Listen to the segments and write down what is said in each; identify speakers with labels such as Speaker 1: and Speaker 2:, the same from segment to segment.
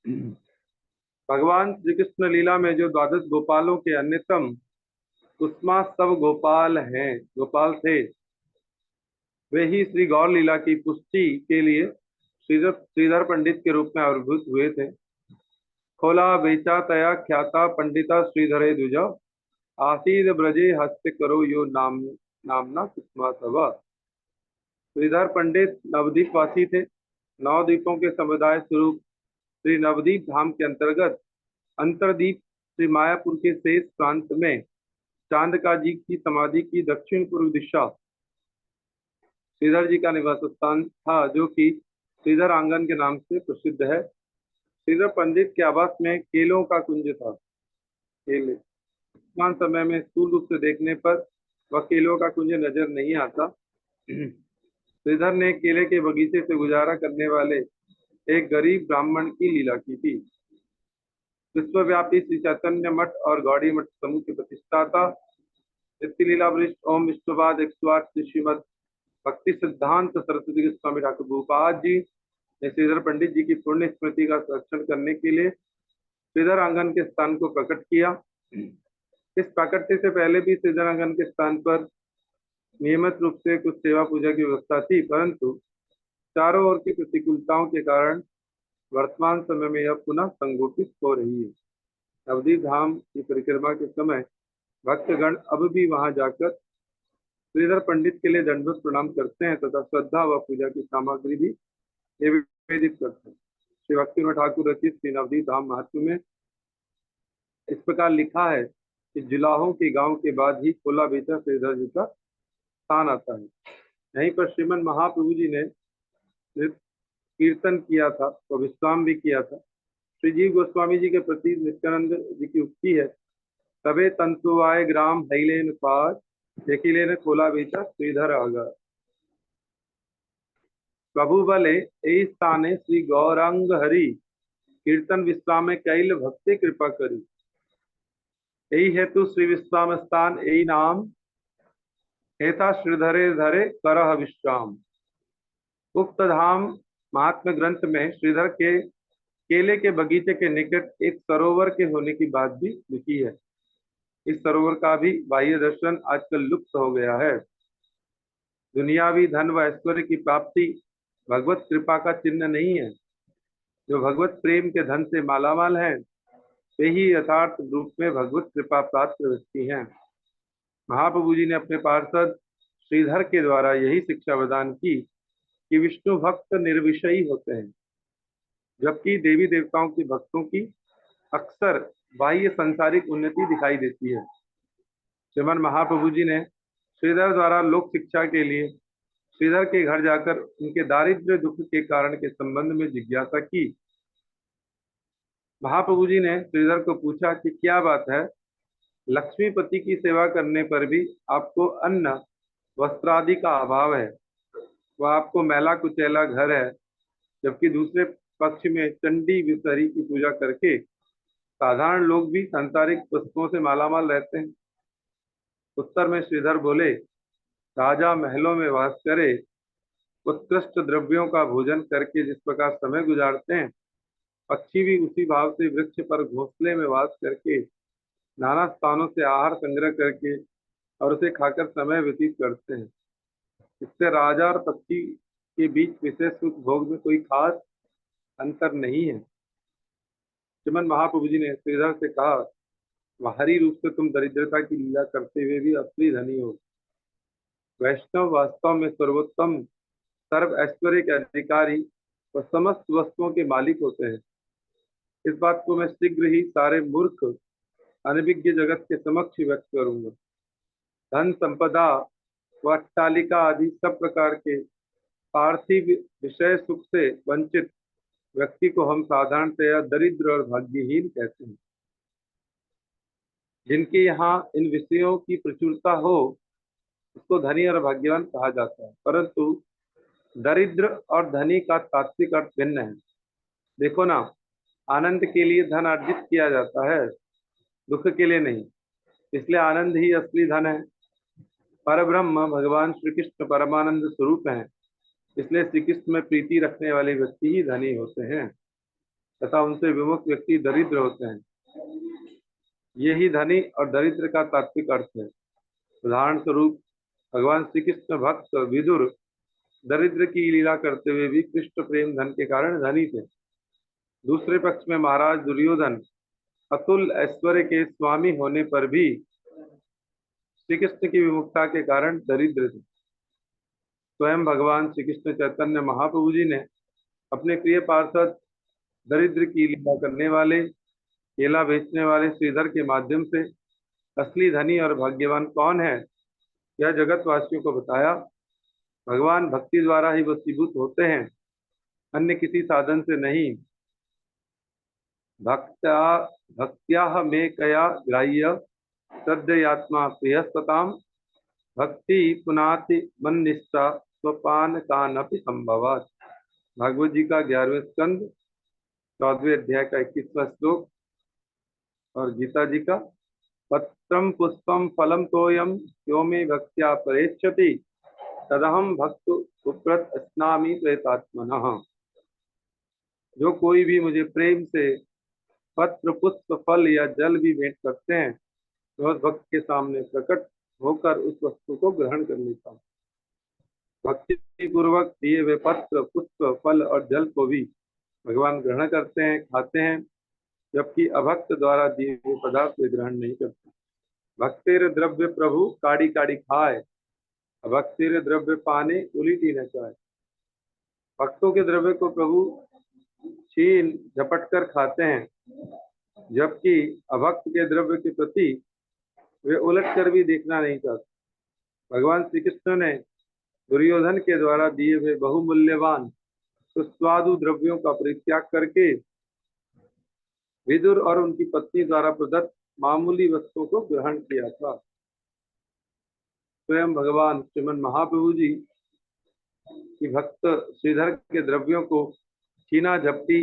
Speaker 1: भगवान श्री कृष्ण लीला में जो द्वादश गोपालों के अन्यतम कुसुमा सब गोपाल हैं, गोपाल थे, वे ही श्री गौर लीला की पुष्टि के लिए श्रीधर श्रीधर पंडित के रूप में आविर्भूत हुए थे। खोला बेचा तया ख्याता पंडिता श्रीधरे द्विज, आसीद ब्रजे हस्त करो यो नामना कुसुमा सब। श्रीधर पंडित नवद्वीप वासी थे। नौ द्वीपों के समुदाय स्वरूप श्री नवद्वीप धाम के अंतर्गत अंतरद्वीप श्री मायापुर के शेष प्रांत में चांदका जी की समाधि की दक्षिण पूर्व दिशा श्रीधर जी का निवास स्थान था, जो कि श्रीधर आंगन के नाम से प्रसिद्ध है। श्रीधर पंडित के आवास में केलों का कुंज था। केले वर्तमान समय में स्थूल रूप से देखने पर वह केलों का कुंज नजर नहीं आता। श्रीधर ने केले के बगीचे से गुजारा करने वाले एक गरीब ब्राह्मण की लीला की थी। विश्वव्यापी श्री चैतन्य मठ और गौड़ी मठ समूह के प्रतिष्ठाता नित्य लीला वरिष्ठ ओम विष्णुवाद 108 श्रीमद भक्ति सिद्धांत सरस्वती गोस्वामी ठाकुर भूपाद जी ने श्रीधर पंडित जी की पुण्य स्मृति का संरक्षण करने के लिए श्रीधर आंगन के स्थान को प्रकट किया। इस प्राकट्य से पहले भी श्रीधर आंगन के स्थान पर नियमित रूप से कुछ सेवा पूजा की व्यवस्था थी, परंतु चारों ओर की प्रतिकूलताओं के कारण वर्तमान समय में यह पुनः संगोपित हो रही है। नवद्वीप धाम की परिक्रमा के समय भक्तगण अब भी वहां जाकर श्रीधर पंडित के लिए दंडवत प्रणाम करते हैं तथा श्रद्धा व पूजा की सामग्री भी निवेदित करते हैं। श्री भक्ति ठाकुर रचित श्री नवद्वीप धाम महात्म्य में इस प्रकार लिखा है कि जुलाहों के गांव के बाद ही खोला बेचा श्रीधर जी का स्थान आता है। यहीं पर श्रीमन महाप्रभु जी ने कीर्तन किया था, तो विश्राम भी किया था। श्री जीव गोस्वामी जी के प्रति नित्यानंद जी की उक्ति है, तबे तंतुवाय ग्राम हैलेन पार देखिले ने खोला बेचा श्रीधर आगा। प्रभु बले यही स्थाने श्री गौरांग हरि, कीर्तन विश्राम कैल भक्ति कृपा करी। यही हेतु श्री विश्राम स्थान यही नाम, हेता श्रीधरे धरे करह विश्राम। उक्त धाम महात्म्य ग्रंथ में श्रीधर के केले के बगीचे के निकट एक सरोवर के होने की बात भी लिखी है। इस सरोवर का भी बाह्य दर्शन आजकल लुप्त हो गया है। दुनियावी धन व ऐश्वर्य की प्राप्ति भगवत कृपा का चिन्ह नहीं है। जो भगवत प्रेम के धन से मालामाल हैं, वे ही यथार्थ रूप में भगवत कृपा प्राप्त व्यक्ति हैं। महाप्रभु जी ने अपने पार्षद श्रीधर के द्वारा यही शिक्षा प्रदान की कि विष्णु भक्त निर्विषयी होते हैं, जबकि देवी देवताओं के भक्तों की अक्सर बाह्य सांसारिक उन्नति दिखाई देती है। श्रीमन महाप्रभु जी ने श्रीधर द्वारा लोक शिक्षा के लिए श्रीधर के घर जाकर उनके दारिद्र्य दुख के कारण के संबंध में जिज्ञासा की। महाप्रभु जी ने श्रीधर को पूछा कि क्या बात है, लक्ष्मीपति की सेवा करने पर भी आपको अन्न वस्त्रादि का अभाव है, वह आपको मैला कुचैला घर है, जबकि दूसरे पक्ष में चंडी विषहरी की पूजा करके साधारण लोग भी सांसारिक वस्तुओं से मालामाल रहते हैं। उत्तर में श्रीधर बोले, राजा महलों में वास करे, उत्कृष्ट द्रव्यों का भोजन करके जिस प्रकार समय गुजारते हैं, पक्षी भी उसी भाव से वृक्ष पर घोंसले में वास करके नाना स्थानों से आहार संग्रह करके और उसे खाकर समय व्यतीत करते हैं। इससे राजा और पक्षी के बीच विशेष सुख भोग में कोई खास अंतर नहीं है। श्रीमन महाप्रभु जी ने श्रीधर से कहा, बाहरी रूप से तुम दरिद्रता की लीला करते हुए भी असली धनी हो। वैष्णव वास्तव में सर्वोत्तम सर्व ऐश्वर्य के अधिकारी व समस्त वस्तुओं के मालिक होते हैं। इस बात को मैं शीघ्र ही सारे मूर्ख अनभिज्ञ जगत के समक्ष व्यक्त करूंगा। धन संपदा व अट्टालिका आदि सब प्रकार के पार्थिव विषय सुख से वंचित व्यक्ति को हम साधारणतया दरिद्र और भाग्यहीन कहते हैं। जिनके यहाँ इन विषयों की प्रचुरता हो, उसको धनी और भाग्यवान कहा जाता है, परंतु दरिद्र और धनी का तात्विक अर्थ भिन्न है। देखो ना, आनंद के लिए धन अर्जित किया जाता है, दुख के लिए नहीं। इसलिए आनंद ही असली धन है। परब्रह्म भगवान श्री कृष्ण परमानंद स्वरूप हैं, इसलिए श्री कृष्ण में प्रीति रखने वाले व्यक्ति ही धनी होते हैं। तथा उनसे विमुक्त व्यक्ति दरिद्र होते हैं। ये ही धनी और दरिद्र का तात्विक अर्थ है। उदाहरण स्वरूप भगवान श्री कृष्ण भक्त विदुर दरिद्र की लीला करते हुए भी कृष्ण प्रेम धन के कारण धनी थे। दूसरे पक्ष में महाराज दुर्योधन अतुल ऐश्वर्य के स्वामी होने पर भी श्री कृष्ण की विमुखता के कारण दरिद्र थे। स्वयं भगवान श्री कृष्ण चैतन्य महाप्रभु जी ने अपने प्रिय पार्षद दरिद्र की लीला करने वाले केला बेचने वाले श्रीधर के माध्यम से असली धनी और भाग्यवान कौन है यह जगत वासियों को बताया। भगवान भक्ति द्वारा ही वशीभूत होते हैं, अन्य किसी साधन से नहीं। भक्त्या भक्त्या में कया ग्राह्य श्रद्धयात्मा प्रियस्ताम भक्ति पुनाति मन निष्ठा स्वपान कानपि संभवात्। भागवत जी का 11वें स्कंद 14वें अध्याय का 21वां श्लोक और गीता जी का पत्रम पुष्पम फलम तोयम यो मे भक्त्या परेच्छति तदहम भक्त सुब्रत स्नामि प्रेतात्मनः। जो कोई भी मुझे प्रेम से पत्र पुष्प फल या जल भी भेंट करते हैं तो उस भक्त के सामने प्रकट होकर उस वस्तु को ग्रहण कर लेता हूँ। भक्ति पूर्वक दिए हुए पत्र पुष्प फल और जल को भी भगवान ग्रहण करते हैं, खाते हैं, जबकि अभक्त द्वारा दिए हुए पदार्थ वे ग्रहण नहीं करते। भक्तिर द्रव्य प्रभु काड़ी काड़ी खाए, अभक्तिर द्रव्य पाने उलीटी न चाहे। भक्तों के द्रव्य को प्रभु छीन झपट कर खाते हैं, जबकि अभक्त के द्रव्य के प्रति वे उलट कर भी देखना नहीं चाहते। भगवान श्री कृष्ण ने दुर्योधन के द्वारा दिए हुए बहुमूल्यवान सुस्वादु द्रव्यों का परित्याग करके विदुर और उनकी पत्नी द्वारा प्रदत्त मामूली वस्तुओं को ग्रहण किया था। स्वयं भगवान श्रीमन महाप्रभु जी की भक्त श्रीधर के द्रव्यों को छीना झपटी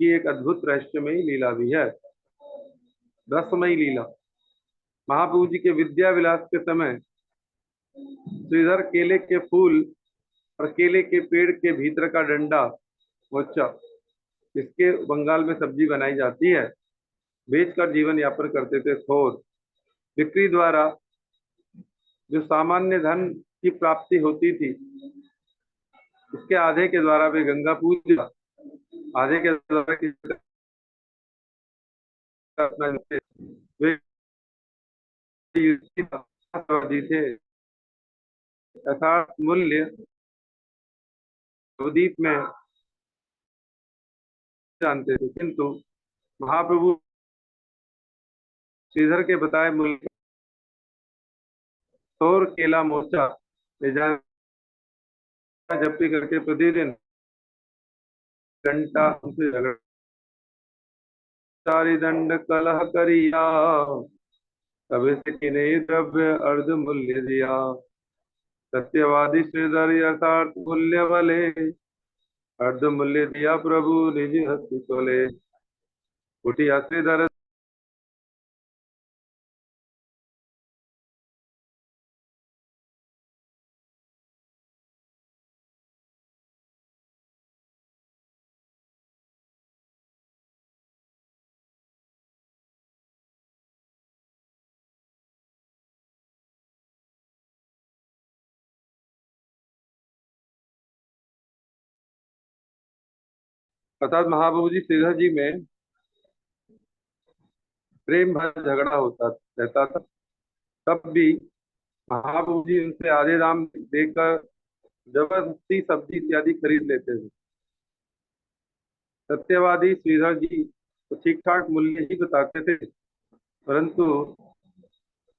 Speaker 1: एक अद्भुत रहस्यमयी लीला भी है। रसमयी लीला। महाप्रभु जी के विद्या विलास के समय श्रीधर केले के फूल और केले के पेड़ के भीतर का डंडा मोचा, इसके बंगाल में सब्जी बनाई जाती है, बेचकर जीवन यापन करते थे। थोर बिक्री द्वारा जो सामान्य धन की प्राप्ति होती थी, इसके आधे के द्वारा वे गंगा पूजा, आधे के द्वारा अपना वे थे। यथार्थ मूल्य नवदीप में जानते थे, किंतु महाप्रभु श्रीधर के बताए मूल्य सौर केला मोर्चा ले जाना जब्ती करके प्रतिदिन घंटा उनसे झगड़ा सारी दंड कलह करिया तबे से किन्हीं द्रव्य अर्ध मूल्य दिया। सत्यवादी श्रीधर यथार्थ मूल्य वाले अर्ध मूल्य दिया प्रभु निज हस्ती तोले। उठिया श्रीधर अर्थात महाप्रभु जी श्रीधर जी में प्रेम भरा झगड़ा होता रहता था, तब भी महाप्रभु जी उनसे आधे दाम देकर जबरदस्ती सब्जी इत्यादि खरीद लेते थे। सत्यवादी श्रीधर जी तो ठीक ठाक मूल्य ही बताते थे, परंतु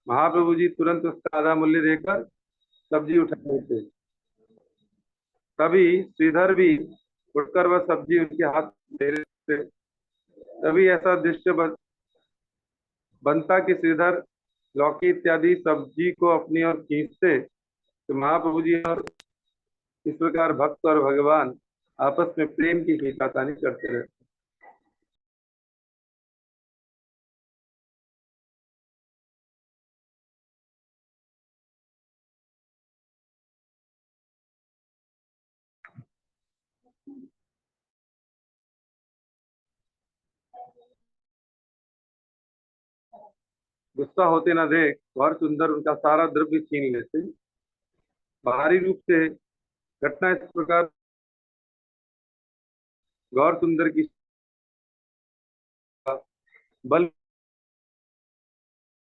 Speaker 1: महाप्रभु जी तुरंत उसका आधा मूल्य देकर सब्जी उठा लेते। तभी श्रीधर भी उठकर वह सब्जी उनके हाथ दे देते। तभी ऐसा दृश्य बनता कि श्रीधर लौकी इत्यादि सब्जी को अपनी ओर खींचते तो महाप्रभु जी और इस प्रकार भक्त और भगवान आपस में प्रेम की खींचातानी करते रहते। गुस्सा होते न देख गौर सुंदर उनका सारा द्रव्य छीन लेते। बाहरी रूप से घटना इस प्रकार, गौर सुंदर की बल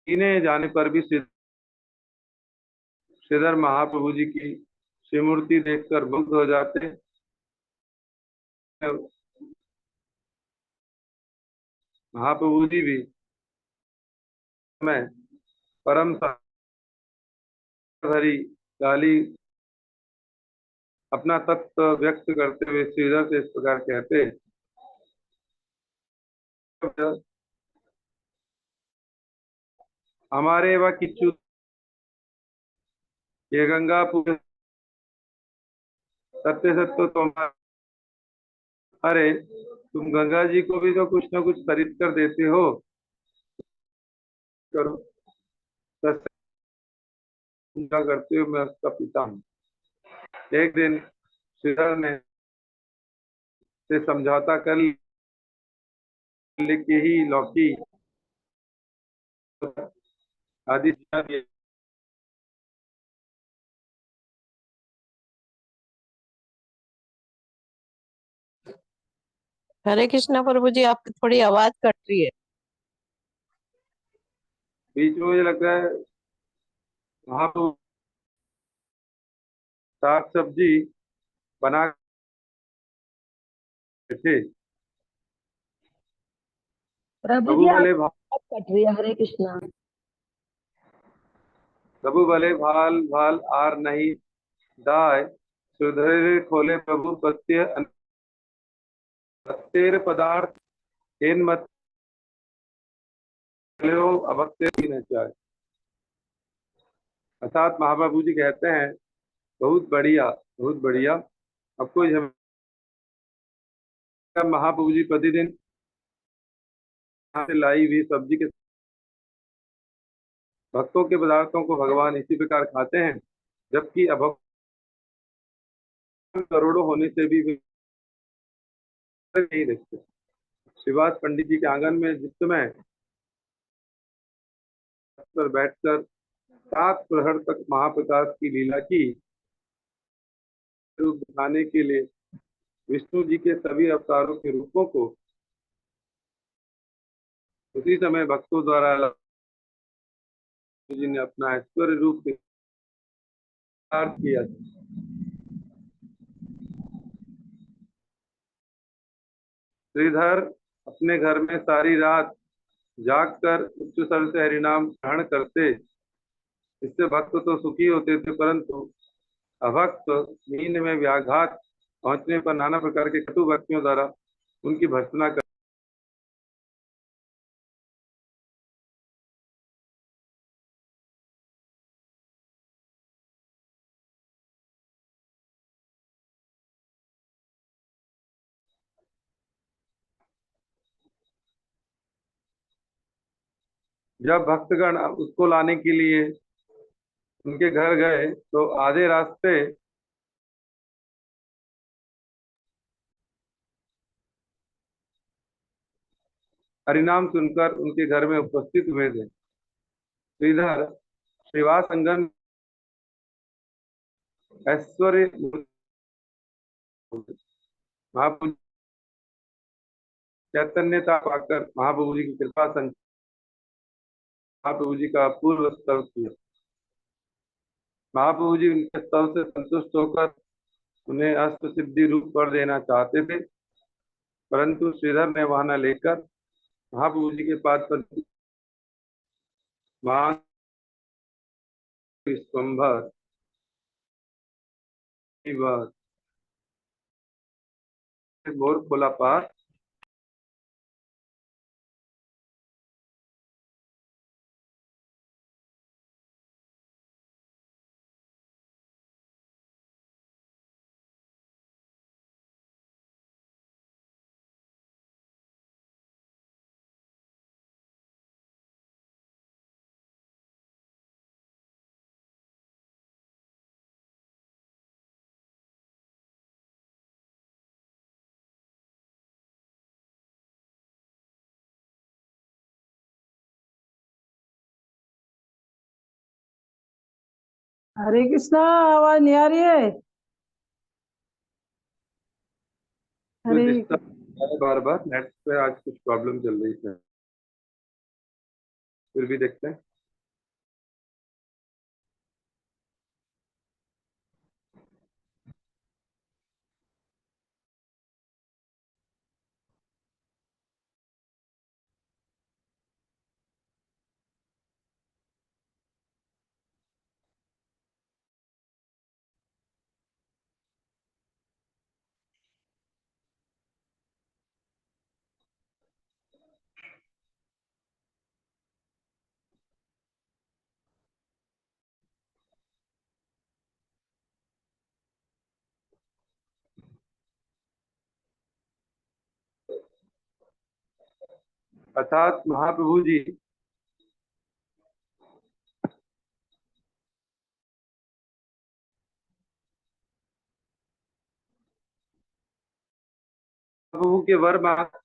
Speaker 1: गिने जाने पर भी श्रीधर महाप्रभु जी की श्रीमूर्ति देखकर मुग्ध हो जाते हैं। महाप्रभु जी भी मैं परम साधरी गाली अपना तत्व व्यक्त करते हुए श्रीधर से इस प्रकार कहते हैं, हमारे व किच्चू ये गंगा पूरे सत्य सत्य तुम, अरे तुम गंगा जी को भी तो कुछ ना कुछ खरीद कर देते हो, करो। सत्य पूजा करते हुए मैं उसका पिता हूँ। एक दिन श्रीधर ने से समझौता कर लेके ही लौकी आदि
Speaker 2: हरे कृष्णा प्रभु जी, आपकी थोड़ी आवाज कट रही है।
Speaker 1: बीच में मुझे लगता है वहां तो साग सब्जी बना के थे।
Speaker 2: प्रभु
Speaker 1: प्रभु
Speaker 2: जी,
Speaker 1: भले
Speaker 2: आवाज कट रही है। हरे कृष्णा।
Speaker 1: प्रभु भले भाल भाल आर नहीं दाय, सुधरे खोले प्रभु सत्य पदार्थ इन मत अभक्त्य ही न जाए। अर्थात महाप्रभु जी कहते हैं, बहुत बढ़िया बहुत बढ़िया। अब कोई महाप्रभु जी प्रतिदिन यहाँ से लाई हुई सब्जी के भक्तों के पदार्थों को भगवान इसी प्रकार खाते हैं, जबकि अभक्त करोड़ों होने से भी वे नहीं देखते। श्रीवास पंडित जी के आंगन में जिस समय पर बैठकर 7 प्रहर तक महाप्रकाश की लीला की रूप दिखाने के लिए विष्णु जी के सभी अवतारों के रूपों को उसी समय भक्तों द्वारा जी ने अपना ऐश्वर्य रूप विस्तार किया। श्रीधर अपने घर में सारी रात जागकर उच्च स्वर से हरिनाम ग्रहण करते। इससे भक्त तो सुखी होते थे, परंतु अभक्त नींद में व्याघात पहुंचने पर नाना प्रकार के कटु व्यक्तियों द्वारा उनकी भर्त्सना कर जब भक्तगण उसको लाने के लिए उनके घर गए तो आधे रास्ते हरिनाम सुनकर उनके घर में उपस्थित हुए थे। श्रीधर श्रीवास अंगन ऐश्वर्य महाप्रभु चैतन्यता पाकर महाप्रभु जी की कृपा महाप्रभु जी का पूर्व स्तव किया। महाप्रभु जी उनके स्तव से संतुष्ट होकर उन्हें अष्ट सिद्धि रूप कर देना चाहते थे, परंतु श्रीधर ने वहां न लेकर महाप्रभु जी के पाद पर वहां विश्वम्भर मोर खोला पार
Speaker 3: हरे कृष्णा। आवाज नहीं आ रही है।
Speaker 1: कुछ
Speaker 3: हरे
Speaker 1: डिस्टर्ब बार बार नेट पे आज कुछ प्रॉब्लम चल रही है, फिर भी देखते हैं। अर्थात महाप्रभु जी प्रभु के वर मांग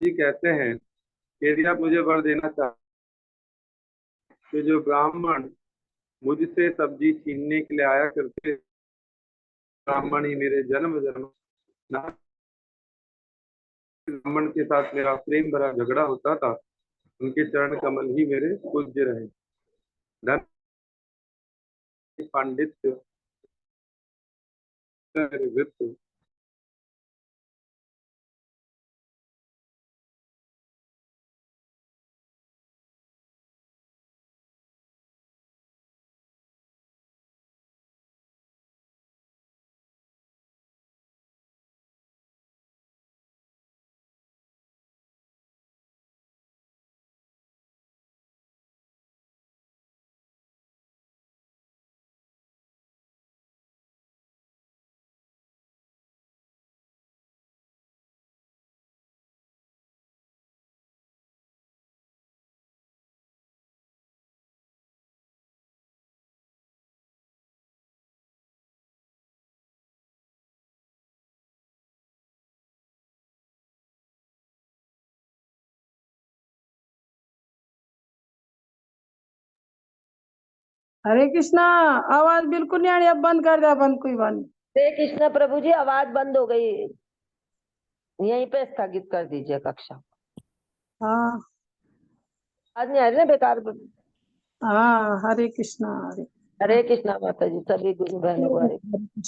Speaker 1: जी कहते हैं कि यदि आप मुझे वर देना चाहते तो जो ब्राह्मण मुझसे सब्जी छीनने के लिए आया करते, ब्राह्मण ही मेरे जन्म जन्म ना, ब्राह्मण के साथ मेरा प्रेम भरा झगड़ा होता था, उनके चरण कमल ही मेरे पूज्य रहे। धन पांडित्य मेरे वित्त,
Speaker 3: हरे कृष्णा। आवाज बिल्कुल नहीं आ रही। अब बंद कर दिया। बंद कोई बंद।
Speaker 4: हरे कृष्ण प्रभु जी, आवाज बंद हो गई। यहीं पे स्थगित कर दीजिए कक्षा।
Speaker 3: हाँ
Speaker 4: आज नहीं आ रही ना बेकार।
Speaker 3: हाँ। हरे कृष्णा।
Speaker 4: हरे कृष्णा माता जी, सभी गुरु बहनों को हरे
Speaker 3: हरे